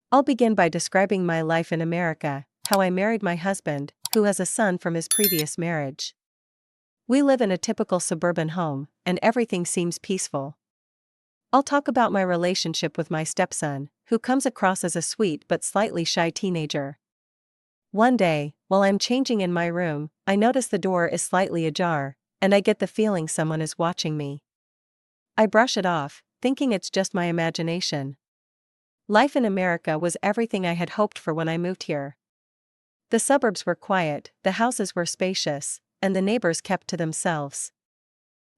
I'll begin by describing my life in America, how I married my husband, who has a son from his previous marriage. We live in a typical suburban home, and everything seems peaceful. I'll talk about my relationship with my stepson, who comes across as a sweet but slightly shy teenager. One day, while I'm changing in my room, I notice the door is slightly ajar, and I get the feeling someone is watching me. I brush it off, thinking it's just my imagination. Life in America was everything I had hoped for when I moved here. The suburbs were quiet, the houses were spacious, and the neighbors kept to themselves.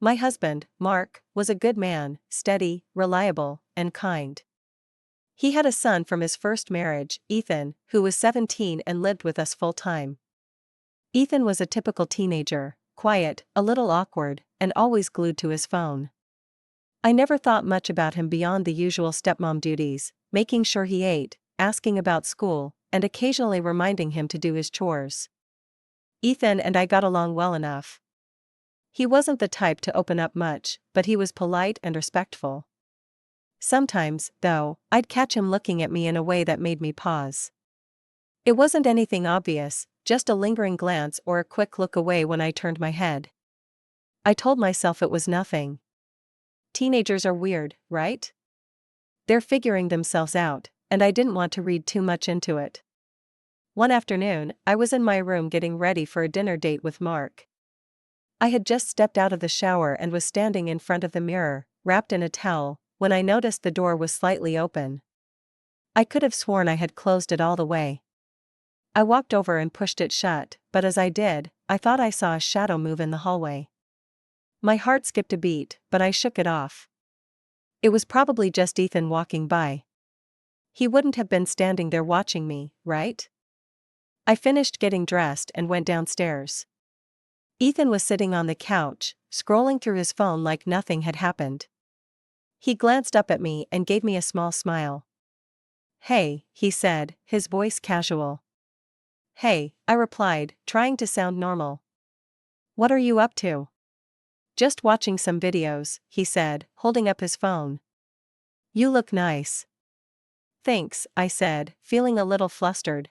My husband, Mark, was a good man, steady, reliable, and kind. He had a son from his first marriage, Ethan, who was 17 and lived with us full-time. Ethan was a typical teenager, quiet, a little awkward, and always glued to his phone. I never thought much about him beyond the usual stepmom duties, making sure he ate, asking about school, and occasionally reminding him to do his chores. Ethan and I got along well enough. He wasn't the type to open up much, but he was polite and respectful. Sometimes, though, I'd catch him looking at me in a way that made me pause. It wasn't anything obvious, just a lingering glance or a quick look away when I turned my head. I told myself it was nothing. Teenagers are weird, right? They're figuring themselves out, and I didn't want to read too much into it. One afternoon, I was in my room getting ready for a dinner date with Mark. I had just stepped out of the shower and was standing in front of the mirror, wrapped in a towel, when I noticed the door was slightly open. I could have sworn I had closed it all the way. I walked over and pushed it shut, but as I did, I thought I saw a shadow move in the hallway. My heart skipped a beat, but I shook it off. It was probably just Ethan walking by. He wouldn't have been standing there watching me, right? I finished getting dressed and went downstairs. Ethan was sitting on the couch, scrolling through his phone like nothing had happened. He glanced up at me and gave me a small smile. "Hey," he said, his voice casual. "Hey," I replied, trying to sound normal. "What are you up to?" "Just watching some videos," he said, holding up his phone. "You look nice." "Thanks," I said, feeling a little flustered.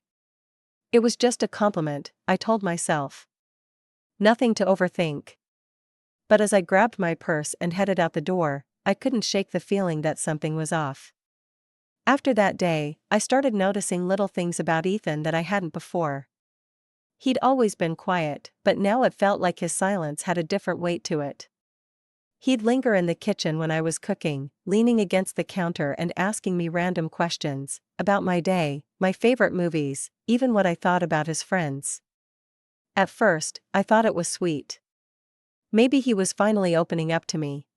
It was just a compliment, I told myself. Nothing to overthink. But as I grabbed my purse and headed out the door, I couldn't shake the feeling that something was off. After that day, I started noticing little things about Ethan that I hadn't before. He'd always been quiet, but now it felt like his silence had a different weight to it. He'd linger in the kitchen when I was cooking, leaning against the counter and asking me random questions, about my day, my favorite movies, even what I thought about his friends. At first, I thought it was sweet. Maybe he was finally opening up to me.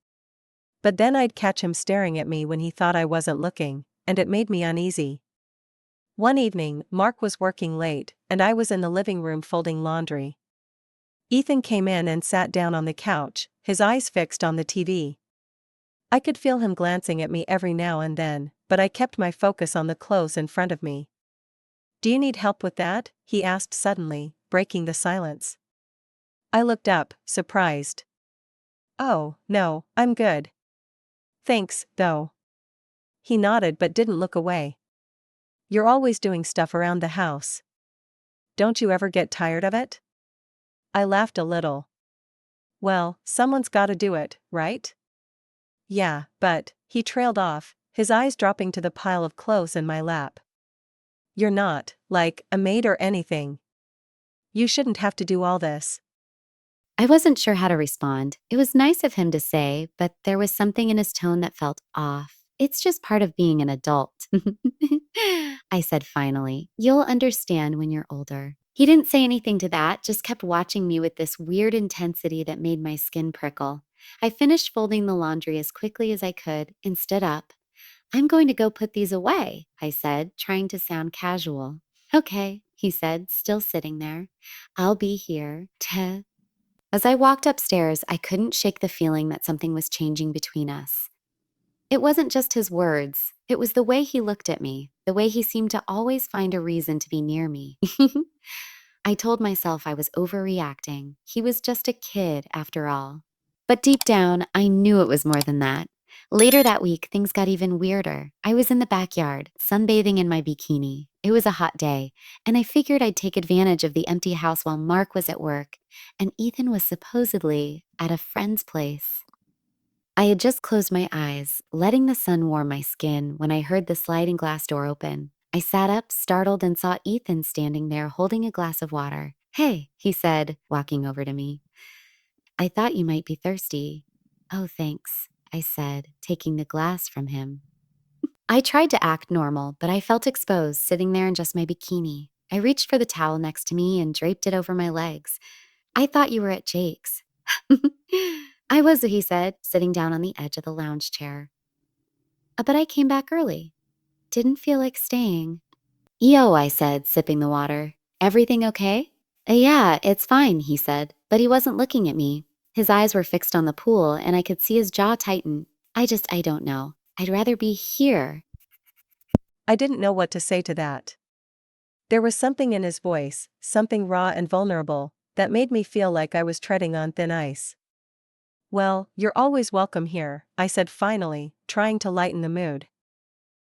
But then I'd catch him staring at me when he thought I wasn't looking, and it made me uneasy. One evening, Mark was working late, and I was in the living room folding laundry. Ethan came in and sat down on the couch, his eyes fixed on the TV. I could feel him glancing at me every now and then, but I kept my focus on the clothes in front of me. "Do you need help with that?" he asked suddenly, breaking the silence. I looked up, surprised. "Oh, no, I'm good. Thanks, though." He nodded but didn't look away. "You're always doing stuff around the house. Don't you ever get tired of it?" I laughed a little. "Well, someone's gotta do it, right?" "Yeah, but," he trailed off, his eyes dropping to the pile of clothes in my lap. "You're not, like, a maid or anything. You shouldn't have to do all this." I wasn't sure how to respond. It was nice of him to say, but there was something in his tone that felt off. It's just part of being an adult. I said finally. "You'll understand when you're older." He didn't say anything to that, just kept watching me with this weird intensity that made my skin prickle. I finished folding the laundry as quickly as I could and stood up. "I'm going to go put these away," I said, trying to sound casual. "Okay," he said, still sitting there. "I'll be here." As I walked upstairs, I couldn't shake the feeling that something was changing between us. It wasn't just his words. It was the way he looked at me, the way he seemed to always find a reason to be near me. I told myself I was overreacting. He was just a kid, after all. But deep down, I knew it was more than that. Later that week, things got even weirder. I was in the backyard, sunbathing in my bikini. It was a hot day, and I figured I'd take advantage of the empty house while Mark was at work, and Ethan was supposedly at a friend's place. I had just closed my eyes, letting the sun warm my skin when I heard the sliding glass door open. I sat up, startled, and saw Ethan standing there holding a glass of water. "Hey," he said, walking over to me. "I thought you might be thirsty." "Oh, thanks," I said, taking the glass from him. I tried to act normal, but I felt exposed, sitting there in just my bikini. I reached for the towel next to me and draped it over my legs. "I thought you were at Jake's." "I was," he said, sitting down on the edge of the lounge chair. But I came back early. Didn't feel like staying." "Yo," I said, sipping the water. "Everything okay?" Yeah, it's fine," he said, but he wasn't looking at me. His eyes were fixed on the pool, and I could see his jaw tighten. I don't know. I'd rather be here." I didn't know what to say to that. There was something in his voice, something raw and vulnerable, that made me feel like I was treading on thin ice. "Well, you're always welcome here," I said finally, trying to lighten the mood.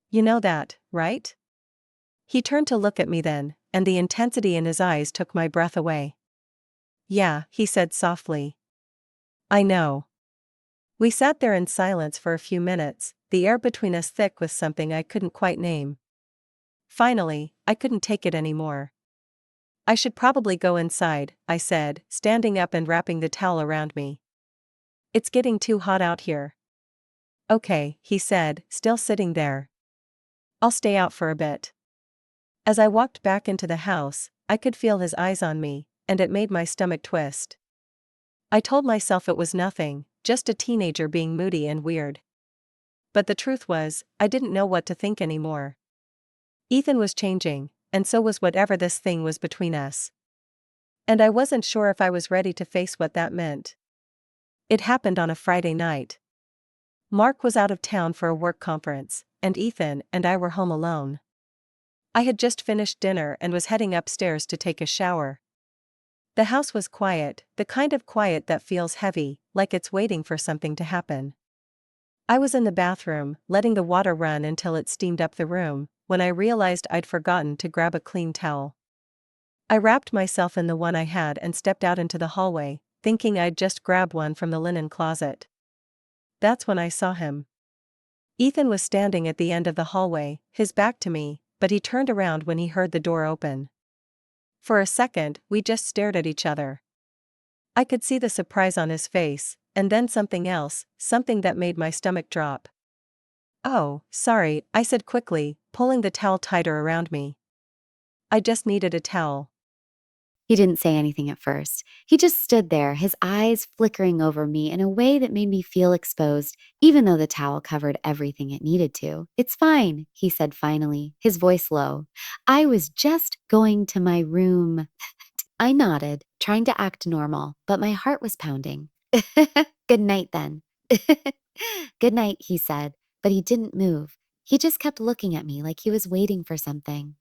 "You know that, right?" He turned to look at me then, and the intensity in his eyes took my breath away. "Yeah," he said softly. "I know." We sat there in silence for a few minutes, the air between us thick with something I couldn't quite name. Finally, I couldn't take it anymore. "I should probably go inside," I said, standing up and wrapping the towel around me. "It's getting too hot out here." "Okay," he said, still sitting there. "I'll stay out for a bit." As I walked back into the house, I could feel his eyes on me, and it made my stomach twist. I told myself it was nothing, just a teenager being moody and weird. But the truth was, I didn't know what to think anymore. Ethan was changing, and so was whatever this thing was between us. And I wasn't sure if I was ready to face what that meant. It happened on a Friday night. Mark was out of town for a work conference, and Ethan and I were home alone. I had just finished dinner and was heading upstairs to take a shower. The house was quiet, the kind of quiet that feels heavy, like it's waiting for something to happen. I was in the bathroom, letting the water run until it steamed up the room, when I realized I'd forgotten to grab a clean towel. I wrapped myself in the one I had and stepped out into the hallway, thinking I'd just grab one from the linen closet. That's when I saw him. Ethan was standing at the end of the hallway, his back to me, but he turned around when he heard the door open. For a second, we just stared at each other. I could see the surprise on his face, and then something else, something that made my stomach drop. "Oh, sorry," I said quickly, pulling the towel tighter around me. "I just needed a towel." He didn't say anything at first. He just stood there, his eyes flickering over me in a way that made me feel exposed, even though the towel covered everything it needed to. "It's fine," he said finally, his voice low. "I was just going to my room." I nodded, trying to act normal, but my heart was pounding. "Good night, then." "Good night," he said, but he didn't move. He just kept looking at me like he was waiting for something.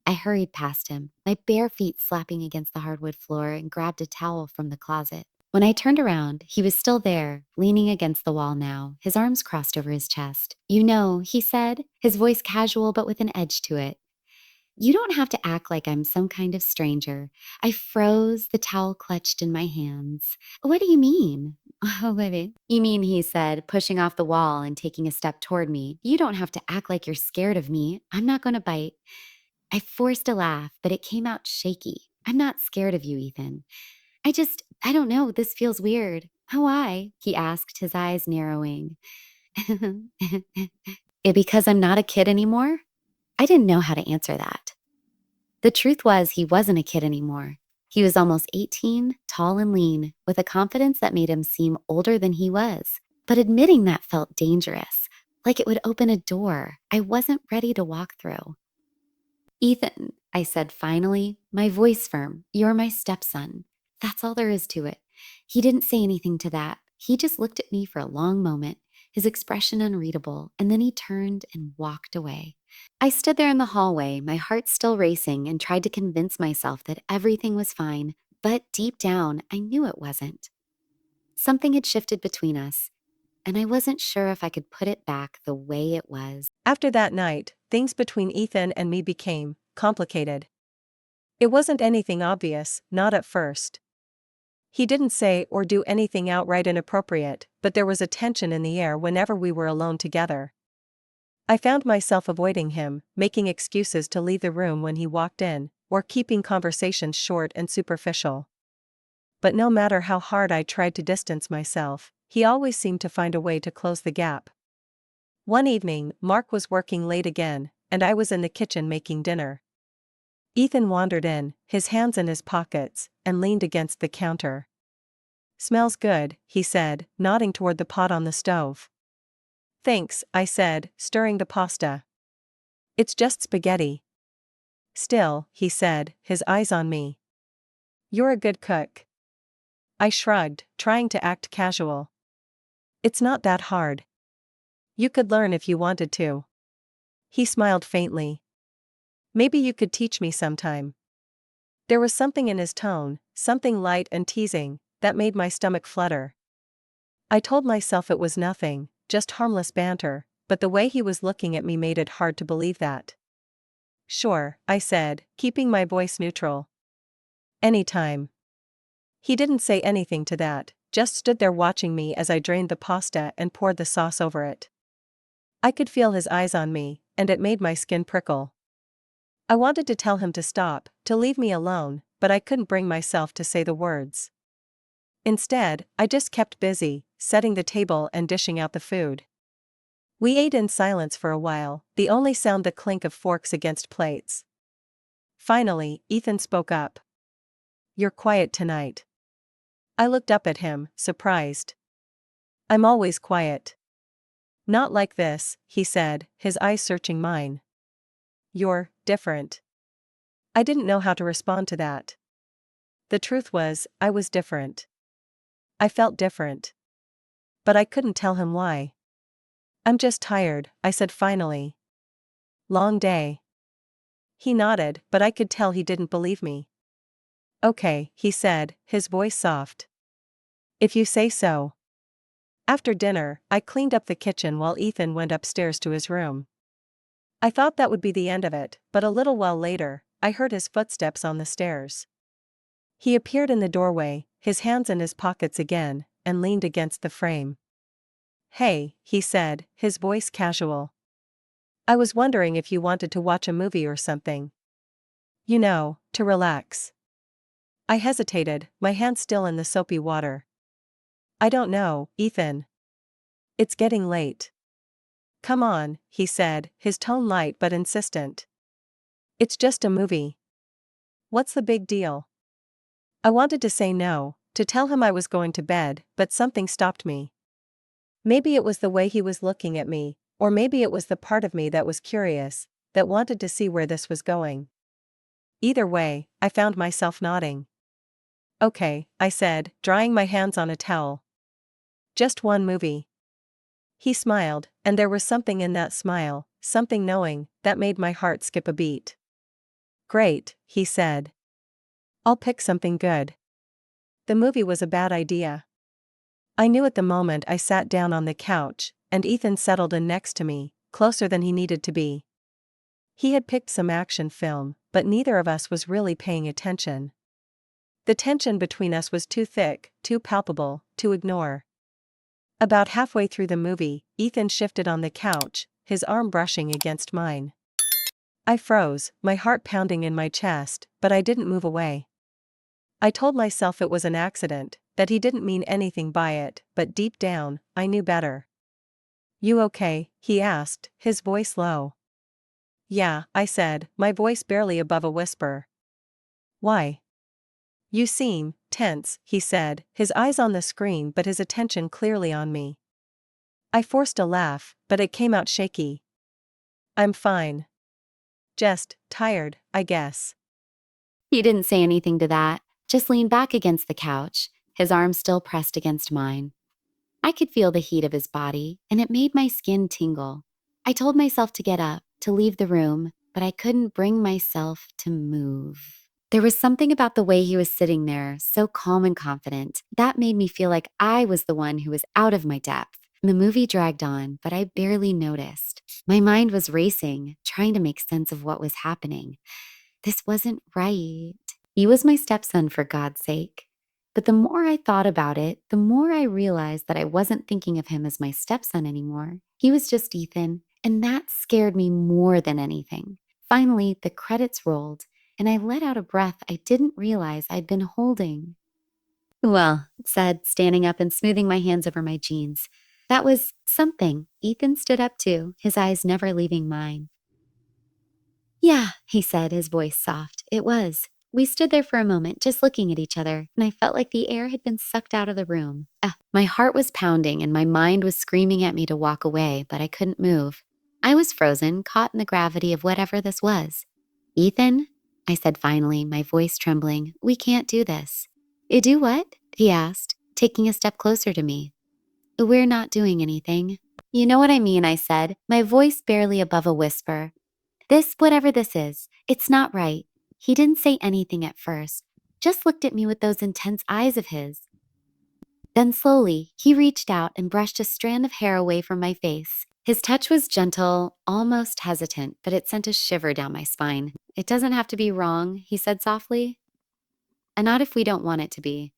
I hurried past him, my bare feet slapping against the hardwood floor, and grabbed a towel from the closet. When I turned around, he was still there, leaning against the wall now, his arms crossed over his chest. "You know," he said, his voice casual but with an edge to it. "You don't have to act like I'm some kind of stranger." I froze, the towel clutched in my hands. "What do you mean?" "Oh, baby. You mean," he said, pushing off the wall and taking a step toward me. "You don't have to act like you're scared of me. I'm not going to bite." I forced a laugh, but it came out shaky. "I'm not scared of you, Ethan. I don't know, this feels weird." "Why?" he asked, his eyes narrowing. Because I'm not a kid anymore?" I didn't know how to answer that. The truth was, he wasn't a kid anymore. He was almost 18, tall and lean, with a confidence that made him seem older than he was. But admitting that felt dangerous, like it would open a door I wasn't ready to walk through. "Ethan," I said finally, my voice firm, "you're my stepson." That's all there is to it. He didn't say anything to that. He just looked at me for a long moment, his expression unreadable, and then he turned and walked away. I stood there in the hallway, my heart still racing, and tried to convince myself that everything was fine, but deep down, I knew it wasn't. Something had shifted between us. and I wasn't sure if I could put it back the way it was. After that night, things between Ethan and me became complicated. It wasn't anything obvious, not at first. He didn't say or do anything outright inappropriate, but there was a tension in the air whenever we were alone together. I found myself avoiding him, making excuses to leave the room when he walked in, or keeping conversations short and superficial. But no matter how hard I tried to distance myself, he always seemed to find a way to close the gap. One evening, Mark was working late again, and I was in the kitchen making dinner. Ethan wandered in, his hands in his pockets, and leaned against the counter. "Smells good," he said, nodding toward the pot on the stove. "Thanks," I said, stirring the pasta. "It's just spaghetti." "Still," he said, his eyes on me. "You're a good cook." I shrugged, trying to act casual. "It's not that hard. You could learn if you wanted to." He smiled faintly. "Maybe you could teach me sometime." There was something in his tone, something light and teasing, that made my stomach flutter. I told myself it was nothing, just harmless banter, but the way he was looking at me made it hard to believe that. "Sure," I said, keeping my voice neutral. "Anytime." He didn't say anything to that, just stood there watching me as I drained the pasta and poured the sauce over it. I could feel his eyes on me, and it made my skin prickle. I wanted to tell him to stop, to leave me alone, but I couldn't bring myself to say the words. Instead, I just kept busy, setting the table and dishing out the food. We ate in silence for a while, the only sound the clink of forks against plates. Finally, Ethan spoke up. "You're quiet tonight." I looked up at him, surprised. "I'm always quiet." "Not like this," he said, his eyes searching mine. "You're different." I didn't know how to respond to that. The truth was, I was different. I felt different. But I couldn't tell him why. "I'm just tired," I said finally. "Long day." He nodded, but I could tell he didn't believe me. "Okay," he said, his voice soft. "If you say so." After dinner, I cleaned up the kitchen while Ethan went upstairs to his room. I thought that would be the end of it, but a little while later, I heard his footsteps on the stairs. He appeared in the doorway, his hands in his pockets again, and leaned against the frame. "Hey," he said, his voice casual. "I was wondering if you wanted to watch a movie or something. You know, to relax." I hesitated, my hand still in the soapy water. "I don't know, Ethan. It's getting late." "Come on," he said, his tone light but insistent. "It's just a movie. What's the big deal?" I wanted to say no, to tell him I was going to bed, but something stopped me. Maybe it was the way he was looking at me, or maybe it was the part of me that was curious, that wanted to see where this was going. Either way, I found myself nodding. "Okay," I said, drying my hands on a towel. "Just one movie." He smiled, and there was something in that smile, something knowing, that made my heart skip a beat. "Great," he said. "I'll pick something good." The movie was a bad idea. I knew at the moment. I sat down on the couch, and Ethan settled in next to me, closer than he needed to be. He had picked some action film, but neither of us was really paying attention. The tension between us was too thick, too palpable, to ignore. About halfway through the movie, Ethan shifted on the couch, his arm brushing against mine. I froze, my heart pounding in my chest, but I didn't move away. I told myself it was an accident, that he didn't mean anything by it, but deep down, I knew better. "You okay?" he asked, his voice low. "Yeah," I said, my voice barely above a whisper. "Why?" "You seem tense," he said, his eyes on the screen but his attention clearly on me. I forced a laugh, but it came out shaky. "I'm fine. Just tired, I guess." He didn't say anything to that, just leaned back against the couch, his arms still pressed against mine. I could feel the heat of his body, and it made my skin tingle. I told myself to get up, to leave the room, but I couldn't bring myself to move. There was something about the way he was sitting there, so calm and confident, that made me feel like I was the one who was out of my depth. The movie dragged on, but I barely noticed. My mind was racing, trying to make sense of what was happening. This wasn't right. He was my stepson, for God's sake. But the more I thought about it, the more I realized that I wasn't thinking of him as my stepson anymore. He was just Ethan, and that scared me more than anything. Finally, the credits rolled, and I let out a breath I didn't realize I'd been holding. Well, said, standing up and smoothing my hands over my jeans. That was something. Ethan stood up too, his eyes never leaving mine. Yeah, he said, his voice soft. It was. We stood there for a moment, just looking at each other, and I felt like the air had been sucked out of the room. My heart was pounding and my mind was screaming at me to walk away, but I couldn't move. I was frozen, caught in the gravity of whatever this was. Ethan, I said finally, my voice trembling, we can't do this. You do what? He asked, taking a step closer to me. We're not doing anything. You know what I mean, I said, my voice barely above a whisper. Whatever this is, it's not right. He didn't say anything at first, just looked at me with those intense eyes of his. Then slowly, he reached out and brushed a strand of hair away from my face. His touch was gentle, almost hesitant, but it sent a shiver down my spine. It doesn't have to be wrong, he said softly. And not if we don't want it to be.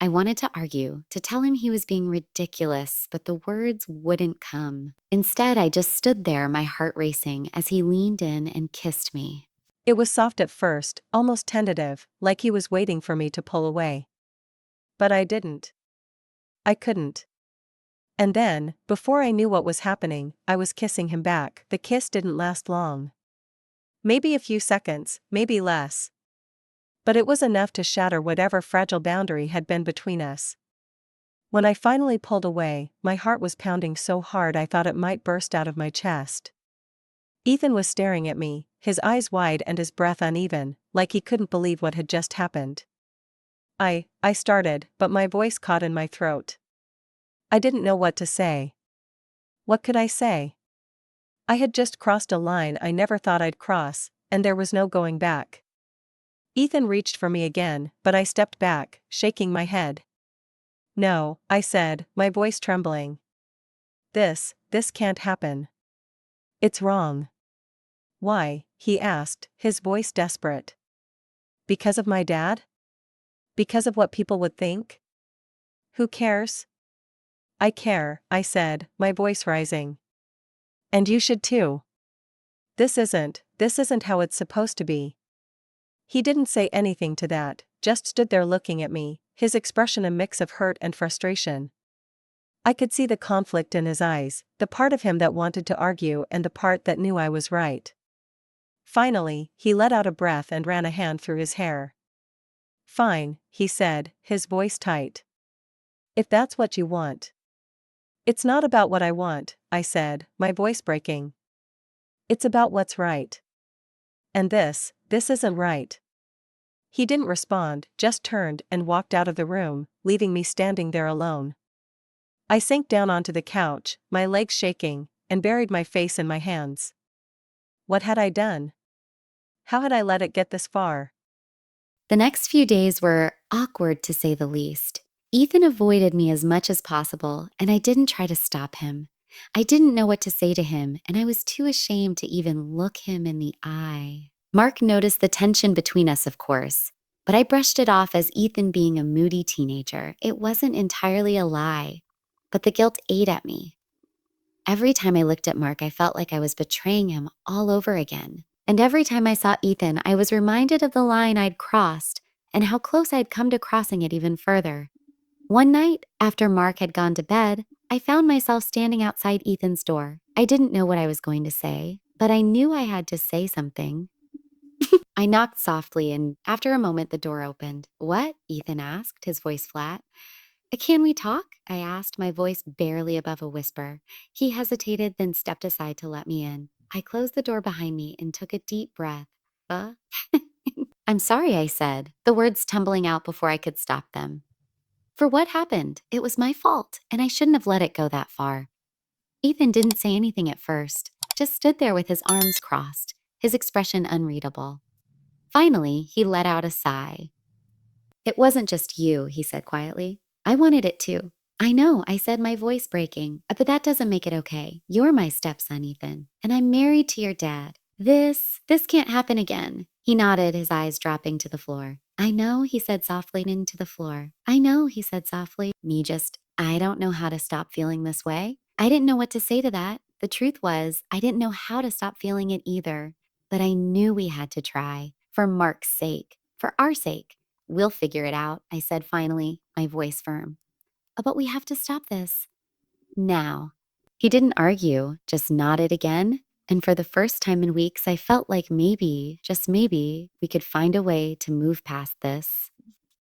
I wanted to argue, to tell him he was being ridiculous, but the words wouldn't come. Instead, I just stood there, my heart racing, as he leaned in and kissed me. It was soft at first, almost tentative, like he was waiting for me to pull away. But I didn't. I couldn't. And then, before I knew what was happening, I was kissing him back. The kiss didn't last long. Maybe a few seconds, maybe less. But it was enough to shatter whatever fragile boundary had been between us. When I finally pulled away, my heart was pounding so hard I thought it might burst out of my chest. Ethan was staring at me, his eyes wide and his breath uneven, like he couldn't believe what had just happened. I started, but my voice caught in my throat. I didn't know what to say. What could I say? I had just crossed a line I never thought I'd cross, and there was no going back. Ethan reached for me again, but I stepped back, shaking my head. No, I said, my voice trembling. This can't happen. It's wrong. Why? He asked, his voice desperate. Because of my dad? Because of what people would think? Who cares? I care, I said, my voice rising. And you should too. This isn't how it's supposed to be. He didn't say anything to that, just stood there looking at me, his expression a mix of hurt and frustration. I could see the conflict in his eyes, the part of him that wanted to argue and the part that knew I was right. Finally, he let out a breath and ran a hand through his hair. Fine, he said, his voice tight. If that's what you want. It's not about what I want, I said, my voice breaking. It's about what's right. And this isn't right. He didn't respond, just turned and walked out of the room, leaving me standing there alone. I sank down onto the couch, my legs shaking, and buried my face in my hands. What had I done? How had I let it get this far? The next few days were awkward, to say the least. Ethan avoided me as much as possible, and I didn't try to stop him. I didn't know what to say to him, and I was too ashamed to even look him in the eye. Mark noticed the tension between us, of course, but I brushed it off as Ethan being a moody teenager. It wasn't entirely a lie, but the guilt ate at me. Every time I looked at Mark, I felt like I was betraying him all over again. And every time I saw Ethan, I was reminded of the line I'd crossed and how close I'd come to crossing it even further. One night, after Mark had gone to bed, I found myself standing outside Ethan's door. I didn't know what I was going to say, but I knew I had to say something. I knocked softly, and after a moment, the door opened. What? Ethan asked, his voice flat. Can we talk? I asked, my voice barely above a whisper. He hesitated, then stepped aside to let me in. I closed the door behind me and took a deep breath. I'm sorry, I said, the words tumbling out before I could stop them. For what happened? It was my fault, and I shouldn't have let it go that far. Ethan didn't say anything at first, just stood there with his arms crossed, his expression unreadable. Finally, he let out a sigh. It wasn't just you, he said quietly. I wanted it too. I know, I said, my voice breaking, but that doesn't make it okay. You're my stepson, Ethan, and I'm married to your dad. This can't happen again. He nodded, his eyes dropping to the floor. I know, he said softly into the floor. I know, he said softly. I don't know how to stop feeling this way. I didn't know what to say to that. The truth was, I didn't know how to stop feeling it either. But I knew we had to try. For Mark's sake. For our sake. We'll figure it out, I said finally, my voice firm. But we have to stop this. Now. He didn't argue, just nodded again. And for the first time in weeks, I felt like maybe, just maybe, we could find a way to move past this.